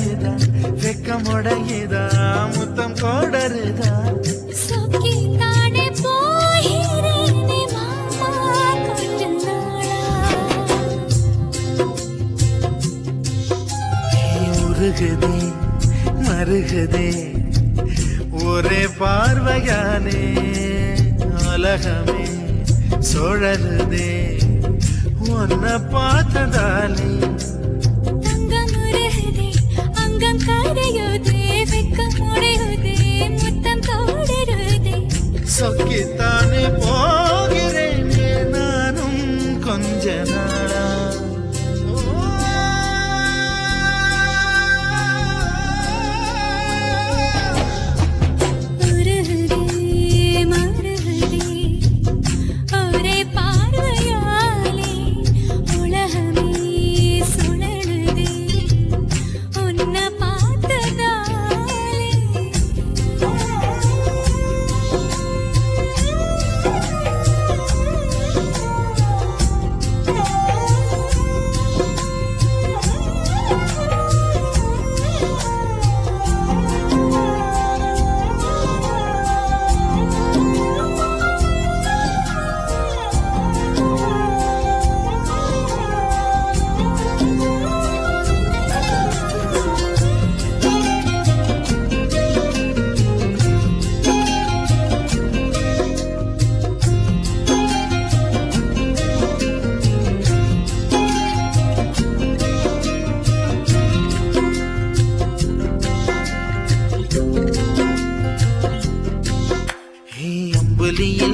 உடையுதா வெக்கமுடையுதா முத்தம் கோடருதா சொக்கி தானே போகிறேனே மாமா கொஞ்ச நாளா உருகுதே மருகுதே ஒரே பார்வையானே உலகமே சுழலுதே உன்னை பார்த்ததாலே தங்கம் உருகுதே அங்கம் கரையுதே வெக்கம் உடையுதே முத்தம் தோடுருதே சொக்கித்தானே போகிறேன் நானும் கொஞ்ச நாளா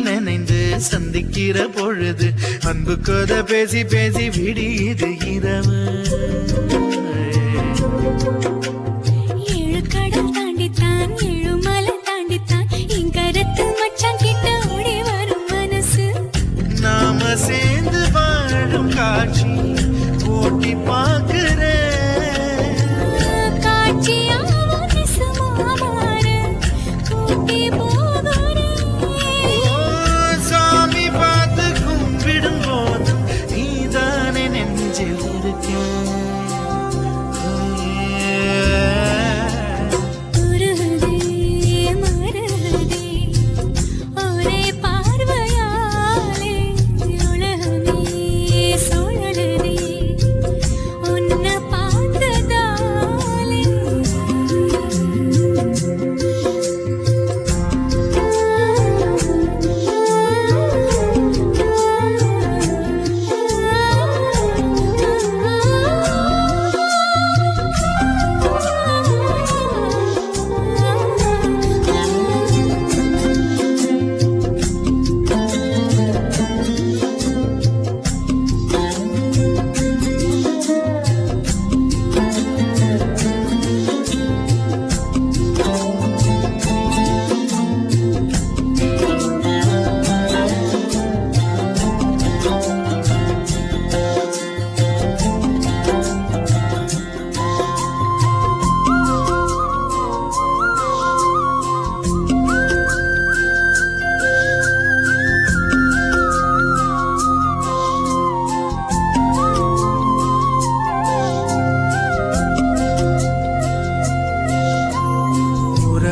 நினைந்து சந்திக்கிற பொழுது அன்பு கதை பேசி பேசி விடியுது இரவு ஏழு கடல் தாண்டித்தான் ஏழு மலை தாண்டித்தான் என் கருத்து மச்சான் கிட்ட ஓடி வரும் மனசு நாம சேர்ந்து வாழும் காட்சி ஓட்டி பார்க்கிறேன்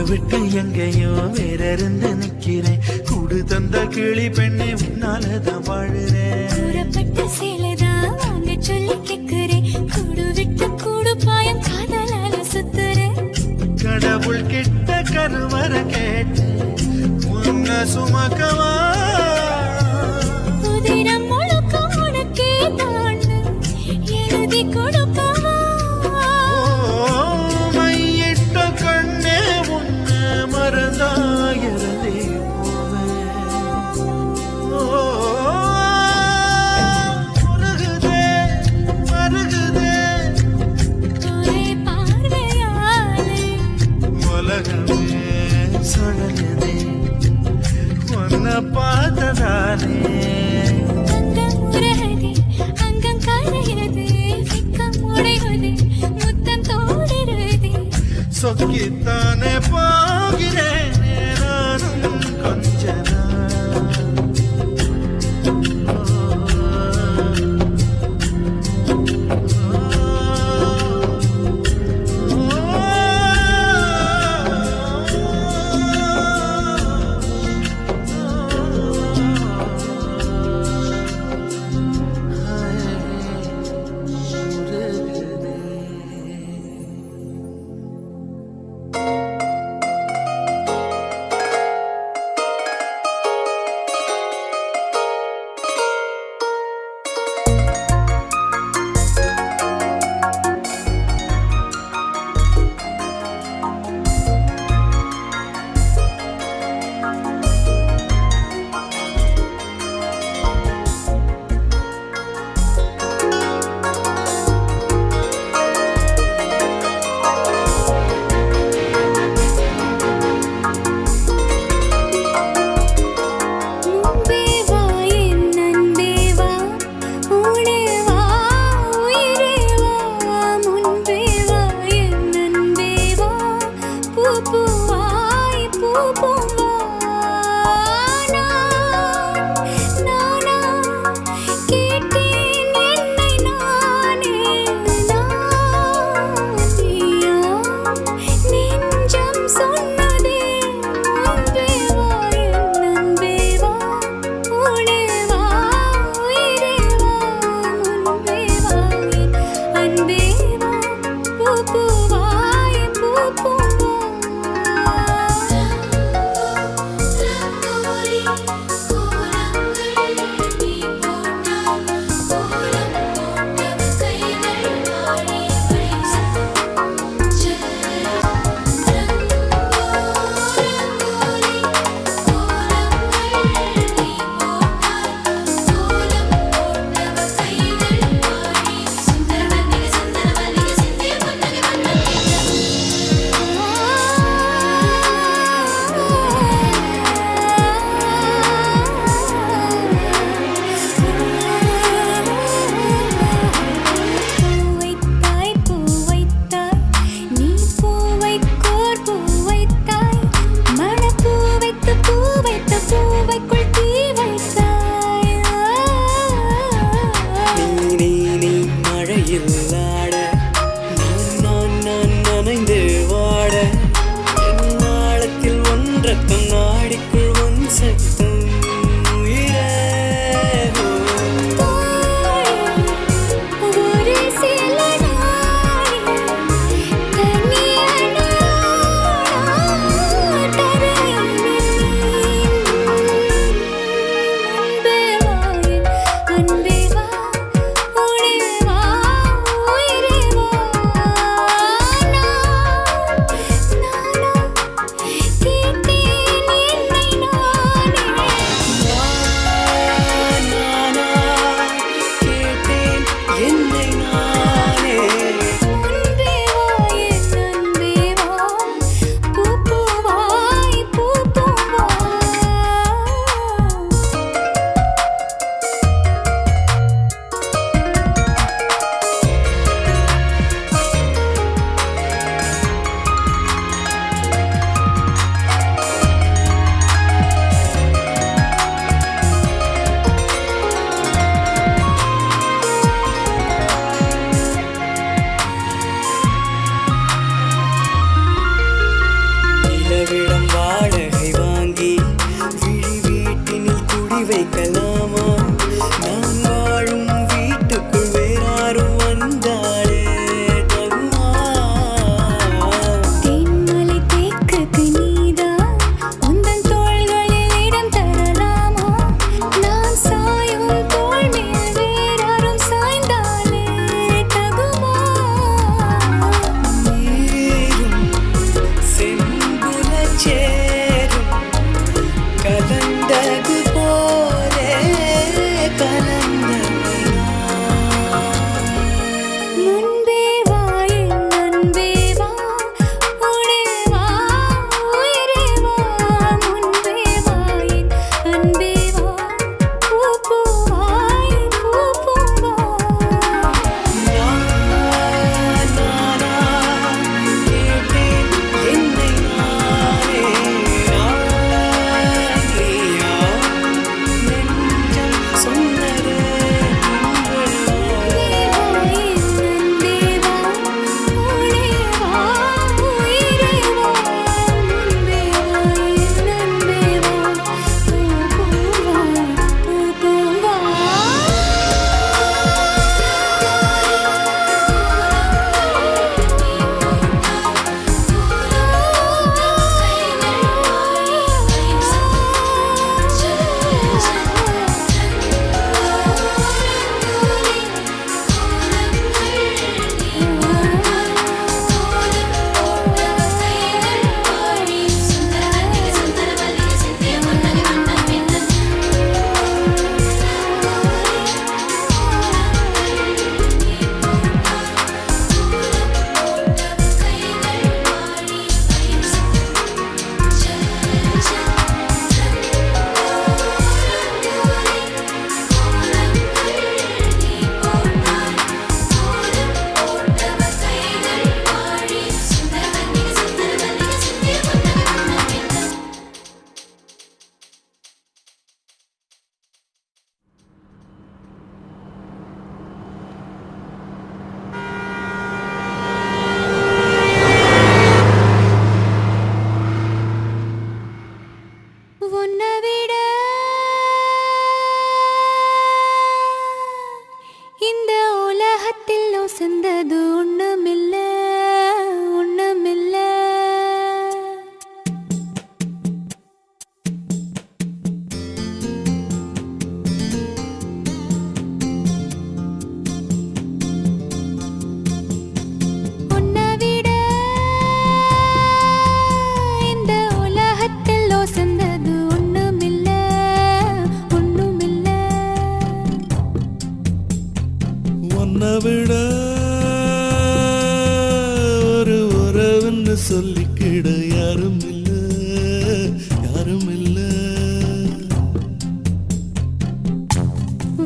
விட்டு எங்கேயோ வேற இருந்து நிக்கிறேன் கூடு தந்த கிளி பெண்ணே உன்னாலதான் வாழுறேன் சேலைதான் வாங்க சொல்லி கேக்குறேன் கூடு விட்டு கூடு பாயம் காதலால சுத்துறேன் கடவுள் கிட்ட கருவற கேட்டு உன்ன சுமக்கவா உதிரம் முழுக்க உனக்கே தான் எழுதி கொடுக்கவா பார்த்ததானே அங்கம் உருகுதே அங்கம் கரையுதே வெக்கம் உடையுதே முத்தம் தோடுருதே சொக்கித்தானே போகிறேன் நானும் கொஞ்ச நாள் வைக்கலாமா நான் வாழும் வீட்டுக்குள் வேறாரும் வந்தாலே தகுமா தேன்மலை தேக்குக்கு நீதான் உந்தன் தோள்களில் இடம் தரலாமா நான் சாயும் தோள் மேல் வேறாரும் சாய்ந்தாலே தகுமா நீரும் செம்புல சேரும் கலந்தது போலே கலந்தவனா முன்பே வா என் அன்பே வா உடே வா உயிரே வா முன்பே வா என் அன்பே வா பூ பூவாய் பூ பூவா நானா கேட்டேன் என்னை நானே நீயா நெஞ்சம் சொன்னதே உன்னை விட இந்த உலகத்தில் உசந்தது ஒண்ணுமில்ல ஒண்ணுமில்ல உன்னை விட இந்த உலகத்தில் உசந்தது ஒண்ணுமில்ல ஒண்ணுமில்ல உன்னை விட ஒரு உறவுன்னு சொல்லிக்கிட யாரும் இல்ல யாரும் இல்ல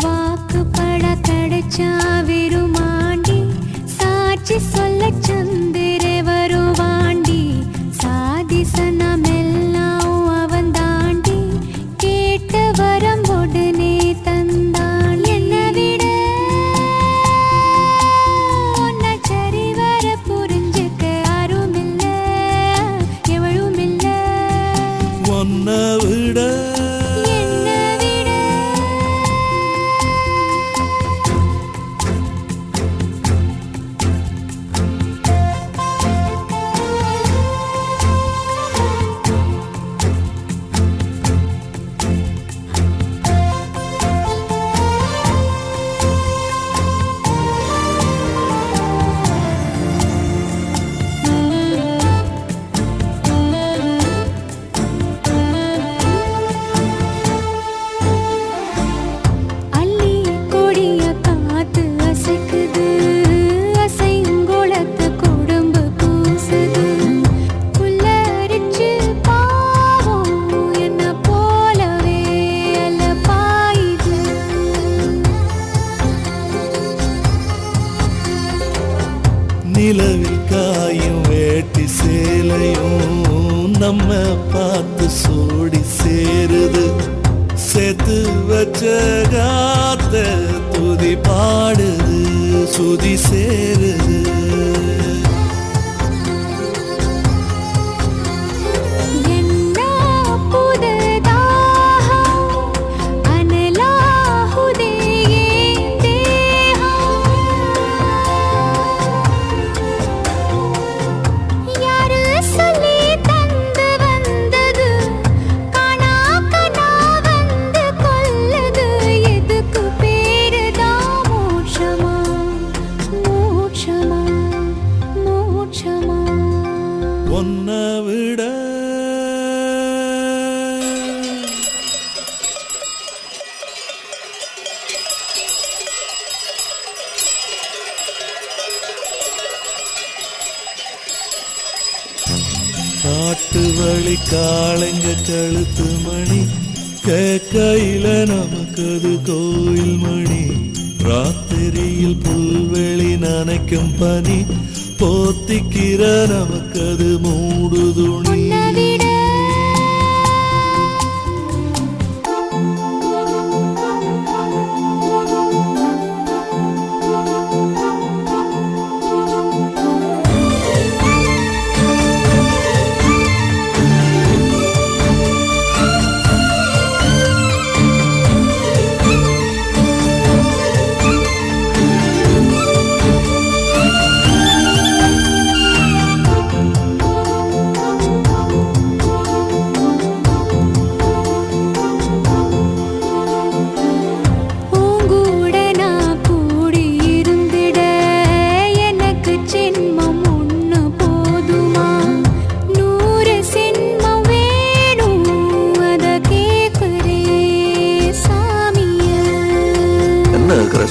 வாக்குப்பட கிடைச்சா விருமாண்டி சாட்சி சொல்ல சந்திரே வருவாண்டி சாதிசனமெல்லாம் அவன் தாண்டி கேட்ட வரம் உடனே தந்தான் என்னை விட உன்னை சரிவர புரிஞ்சுக்க யாரும் இல்ல எவளும் இல்ல உன்னை விட என்னை விட அள்ளி கொடிய காத்து அசைக்குது அசைங்குளத்து குடும்பு பூசுது புல்லரிச்சு பாவம் என்ன போலவே அல்ல பாயுது நிலவில் காயும் வேட்டி சேலையும் நம்ம பார்த்து சோடி சேருது சேர்த்து வச்ச காத்த துதி பாடுது சுதி சேருது என்ன புதுதாகம் உன்னை விட காட்டு வழி காளைங்க கழுத்து மணி கேக்கையில நமக்கு அது கோயில் மணி ராத்திரியில் புல்வெளி நனைக்கும் பனி போத்திக்கிற நமக்கு அது மூடு துணி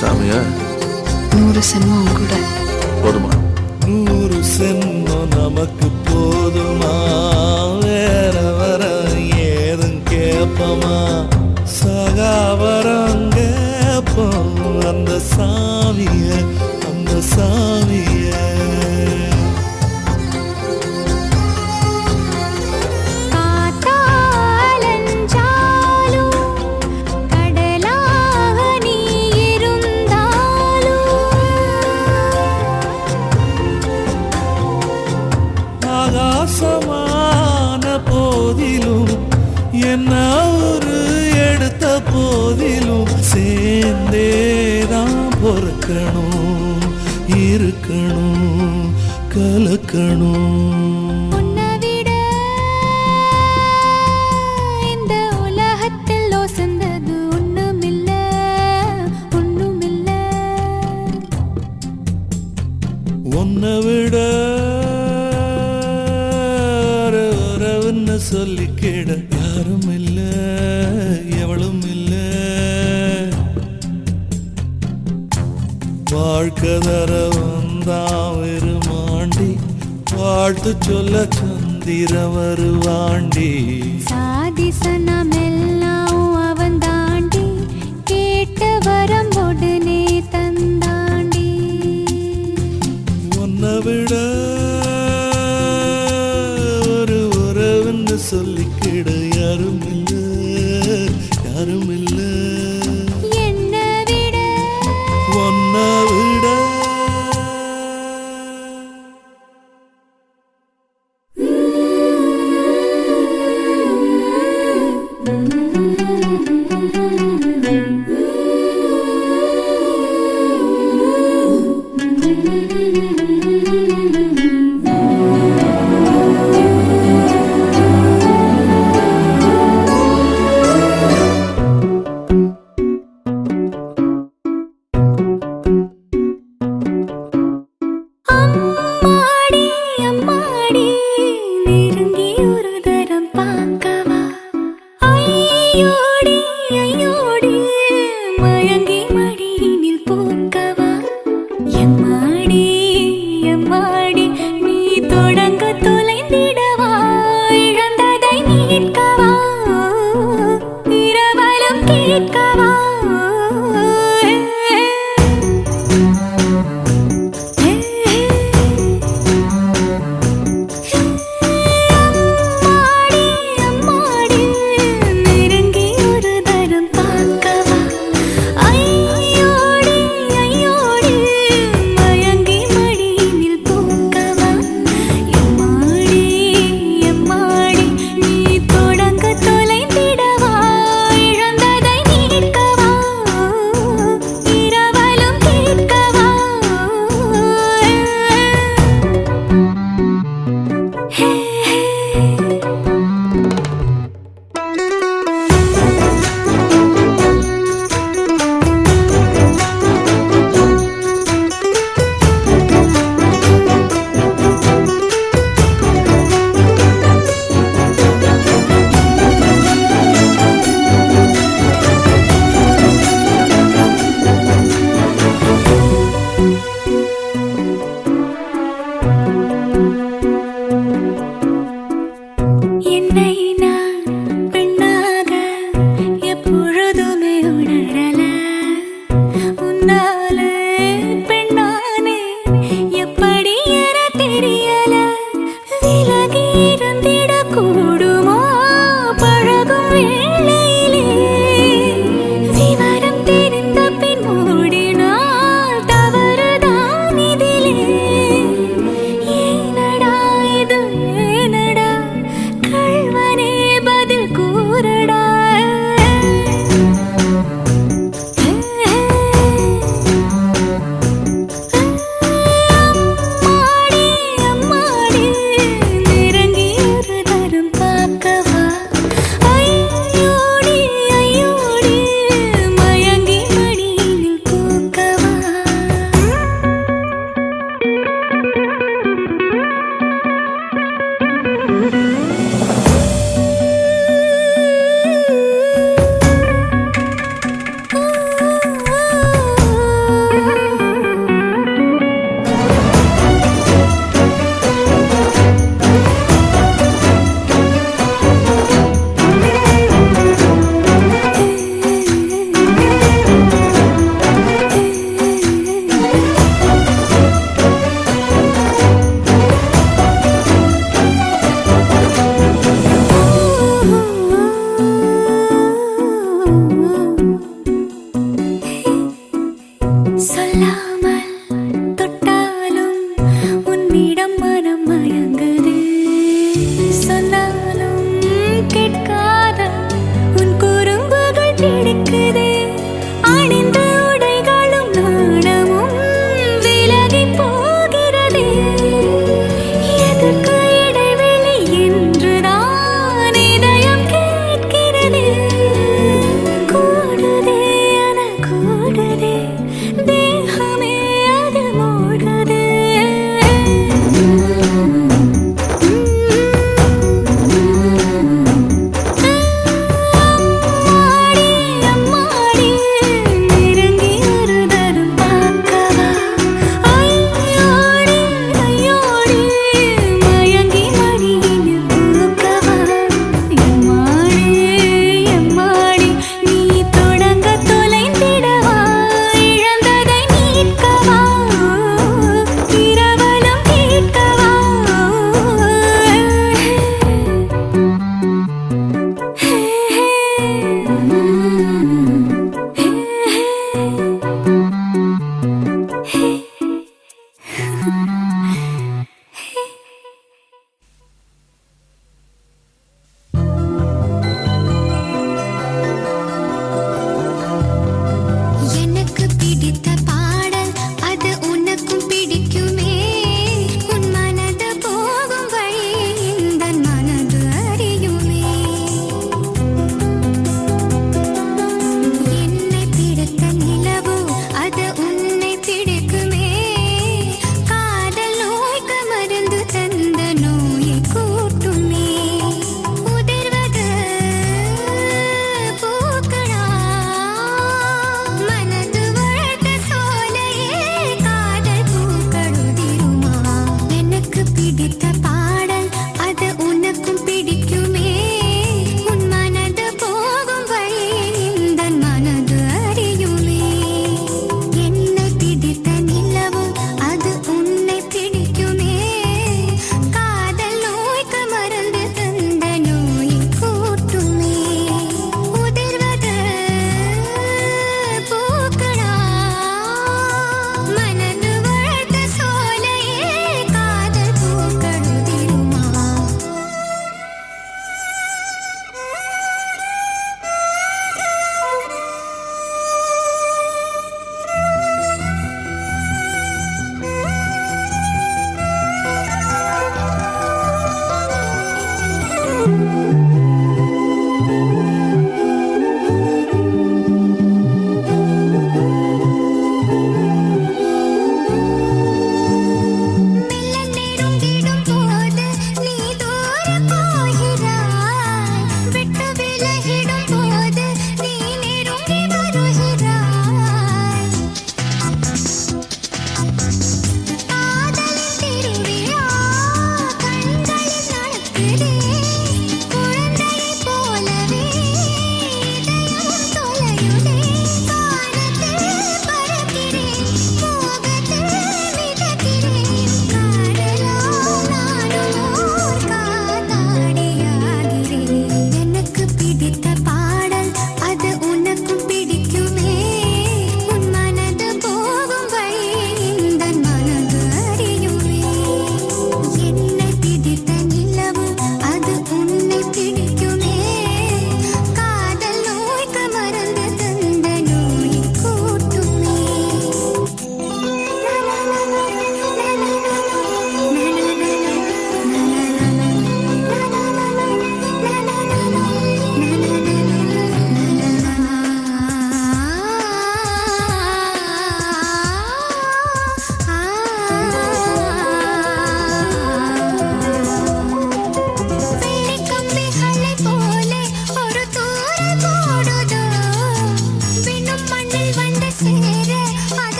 சாமியா 100 சென்மம் கூட போதுமா 100 சென்மம் நமக்கு போதுமா வேற வர ஏதும் கேப்பமா சகாவரம் கேப்போம் அந்த சாமிய ஆகாசமான போதிலும் என்ன ஒரு எடுத்த போதிலும் சேர்ந்தேதான் பொறுக்கணும் இருக்கணும் கலக்கணும் உன்னை விட சொல்லிக்கிட யாரும் இல்ல எவளும் இல்ல வாழ்க்கை தர வந்தான் வெறுமாண்டி வாழ்த்து சொல்ல சந்திர வருவாண்டி சாதிசனமெல்லாம் அவன் தாண்டி கேட்ட வரம் உடனே தந்தாண்டி உன்னை விட சொல்லிக்கிட யாரும் இல்ல என்னை விட உன்னை விட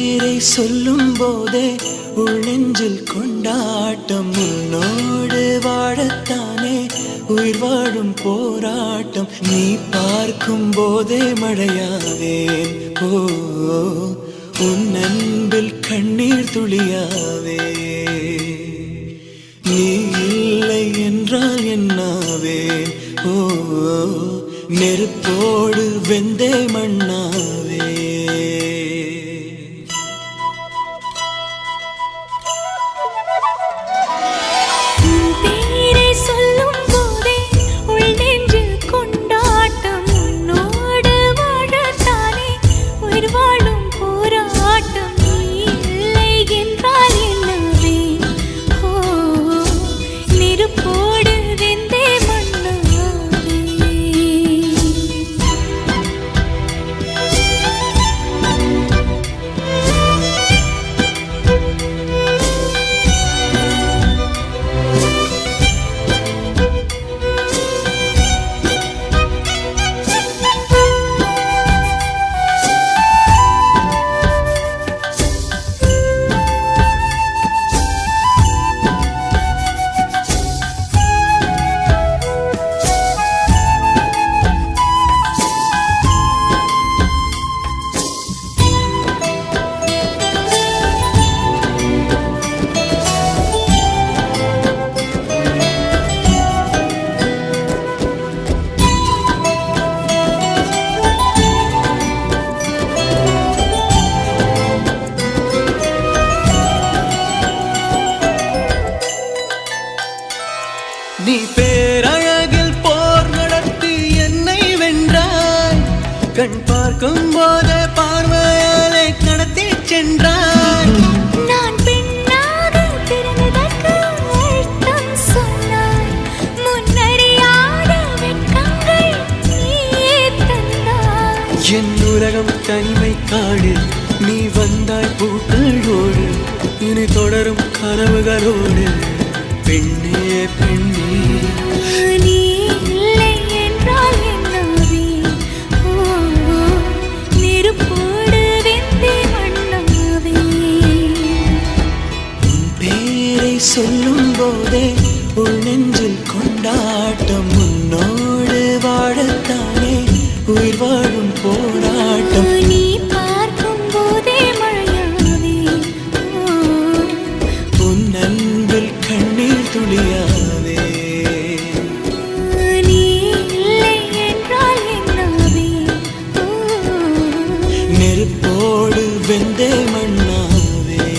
பேரை சொல்லும் போதே உள்ளெஞ்சில் கொண்டாட்டம் உன்னோடு வாழத்தானே உயிர் வாழும் போராட்டம் நீ பார்க்கும் போதே மழையாவேன் ஓ உன் அன்பில் கண்ணீர் துளியாவே நீ இல்லை என்றால் என்னாவேன் ஓ நெருப்போடு வெந்தே மண்ணாவே நீ பேரழகில் போர் நடத்தி என்னை வென்றாய் கண் பார்க்கும் போது பார்வையாலே கடத்தி சென்றாய் நான் பெண்ணாக பிறந்ததற்கு அர்த்தம் சொன்னாய் முன்னறியாத வெட்கங்கள் நீயே தந்தாய் என் உலகம் தனிமை காடு நீ வந்தாய் பூக்களோடு இனி தொடரும் கனவுகளோடு பெண்ணே பெண்ணே நீ இல்லை என்றால் என்னாவே ஓ நெருப்போடு வெந்தே மண்ணாவே உன் பேரை சொல்லும் போதே உள் நெஞ்சில் கொண்டாட்டம் உன்னோடு வாழத்தானே உயிர் வாழும் போராட்டம் நீ பார்க்கும் போதே மழையாவே உன் அன்பில் கண்ணீர் துளியாவே நீ இல்லை என்றால் என்னாவே நெருப்போடு வெந்தே மண்ணாவே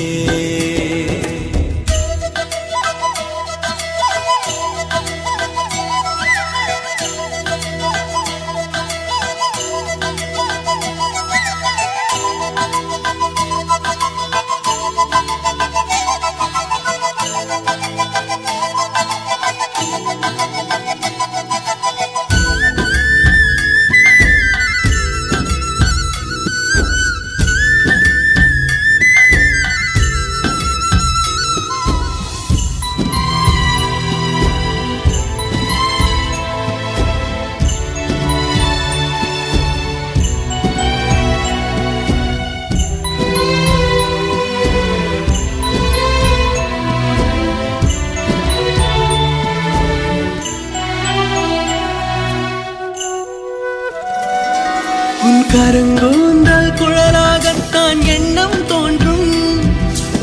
உன் கருங்கூந்தல் குழலாகத்தான் எண்ணம் தோன்றும்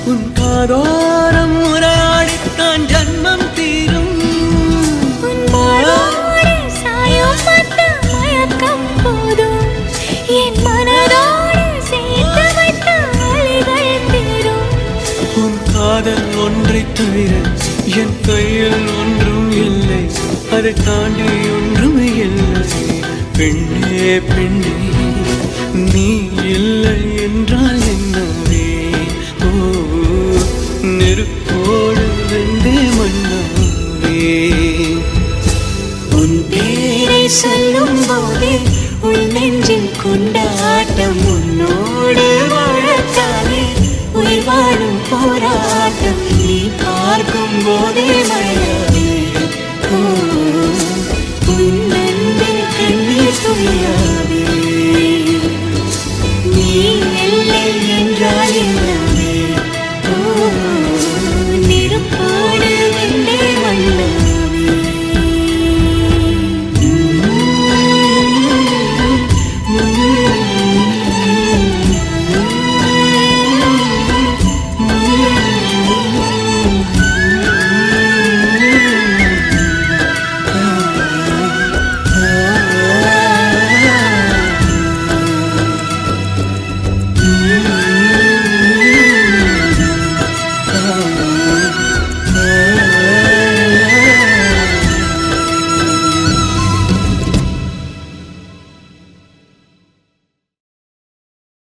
உன் காதோரம் உரையாடித்தான் ஜன்மம் தீரும் உன் மாளோடு சாயம் பார்த்த மயக்கம் போதும் என் மனதோடு சேர்த்து வைத்த வலிகள் தீரும் உன் காதல் ஒன்றை தவிர என் கையில் ஒன்றும் இல்லை அதை தாண்டி ஒன்றும் இல்லை பெண்ணே பெண்ணே நீ இல்லை என்றால் என்னவே ஓ நெருப்போடு வெந்தே மண்ணாவே உன் பேரை சொல்லும் போதே உள் நெஞ்சில் கொண்டாட்டம் உன்னோடு வாழத்தானே உயிர் வாழும் போராட்டம் நீ பார்க்கும் போதே மழை